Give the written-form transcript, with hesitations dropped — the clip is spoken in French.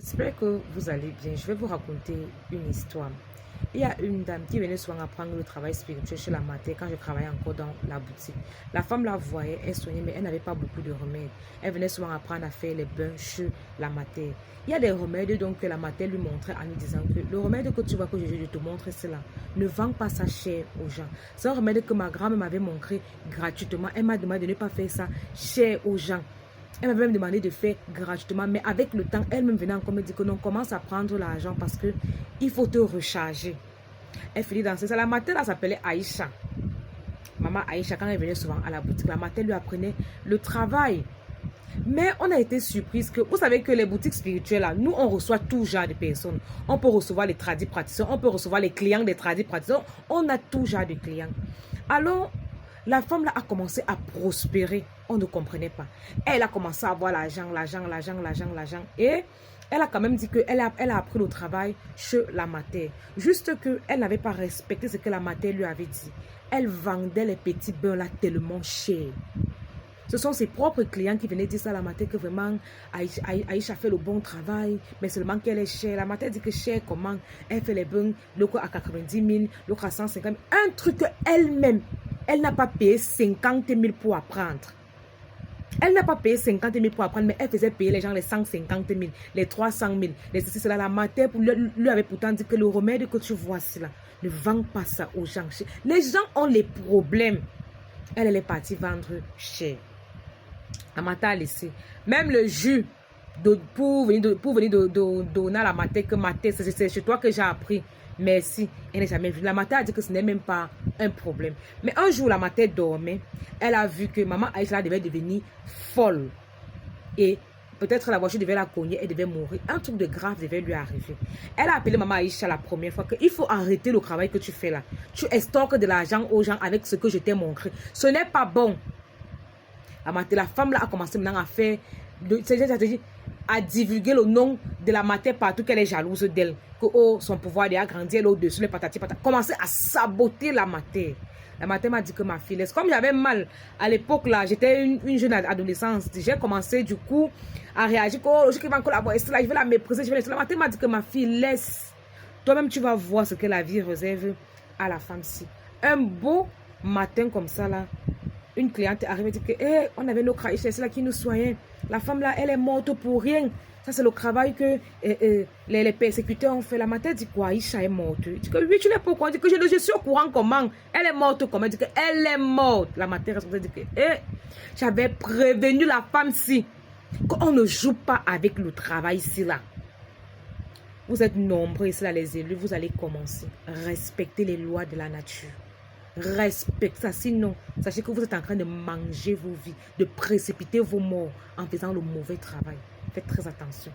J'espère que vous allez bien. Je vais vous raconter une histoire. Il y a une dame qui venait souvent apprendre le travail spirituel chez la mater quand je travaillais encore dans la boutique. La femme la voyait, elle soignait, mais elle n'avait pas beaucoup de remèdes. Elle venait souvent apprendre à faire les bains chez la mater. Il y a des remèdes donc que la mater lui montrait en lui disant que le remède que tu vois que je te montre, c'est là. Ne vends pas ça cher aux gens. C'est un remède que ma grand-mère m'avait montré gratuitement. Elle m'a demandé de ne pas faire ça cher aux gens. Elle m'avait même demandé de faire gratuitement, mais avec le temps, elle-même venait encore me dire que non, commence à prendre l'argent parce que il faut te recharger. Elle finit dans ça. La mater là s'appelait Aïcha. Maman Aïcha, quand elle venait souvent à la boutique, la mater lui apprenait le travail. Mais on a été surprise que, vous savez que les boutiques spirituelles là, nous on reçoit tout genre de personnes. On peut recevoir les tradis praticiens, on peut recevoir les clients des tradis praticiens, on a tout genre de clients. Alors, la femme là a commencé à prospérer. On ne comprenait pas. Elle a commencé à avoir l'argent. Et elle a quand même dit qu'elle a appris le travail chez la mater. Juste qu'elle n'avait pas respecté ce que la mater lui avait dit. Elle vendait les petits bains là tellement cher. Ce sont ses propres clients qui venaient dire ça à la mater que vraiment Aïcha fait le bon travail, mais seulement qu'elle est chère. La mater dit que chère comment? Elle fait les bains, l'autre à 90 000, l'autre à 150 000. Un truc qu'elle-même, elle n'a pas payé 50 000 pour apprendre. Elle n'a pas payé 50 000 pour apprendre, mais elle faisait payer les gens les 150 000, les 300 000, les ceci, cela. La mater lui avait pourtant dit que le remède que tu vois là, ne vends pas ça aux gens. Les gens ont les problèmes. Elle est partie vendre cher. La mater a laissé. Même le jus pour venir donner à la mater que mater, c'est chez toi que j'ai appris. Merci. Elle n'est jamais venue. La mater a dit que ce n'est même pas un problème. Mais un jour, la mater dormait. Elle a vu que maman Aïcha devait devenir folle. Et peut-être la voiture devait la cogner. Elle devait mourir. Un truc de grave devait lui arriver. Elle a appelé maman Aïcha la première fois qu'il faut arrêter le travail que tu fais là. Tu estorques de l'argent aux gens avec ce que je t'ai montré. Ce n'est pas bon. La femme là a commencé maintenant à faire... à divulguer le nom de la mater partout, qu'elle est jalouse d'elle, que oh, son pouvoir a grandi, elle au-dessus, les patati patata. Commencer à saboter la mater. La mater m'a dit que ma fille, comme j'avais mal à l'époque là, j'étais une jeune adolescente, j'ai commencé du coup à réagir, que oh, je vais encore la voir, je vais la mépriser, je vais laisser. La mater m'a dit que ma fille, laisse, toi-même tu vas voir ce que la vie réserve à la femme-ci. Un beau matin comme ça là, une cliente est arrivée et dit que hey, on avait nos Aïcha, c'est là qui nous soignait. La femme là, elle est morte pour rien. Ça, c'est le travail que les persécuteurs ont fait. La mater dit quoi? Aïcha est morte. Elle dit que oui, tu n'es pas au courant. Elle dit que je suis au courant comment? Elle est morte comment? Elle dit qu'elle est morte. La mater responsable dit que hey, j'avais prévenu la femme-ci qu'on ne joue pas avec le travail ici là. Vous êtes nombreux ici là, les élus. Vous allez commencer. Respectez les lois de la nature. Respectez ça, sinon, sachez que vous êtes en train de manger vos vies, de précipiter vos morts en faisant le mauvais travail. Faites très attention.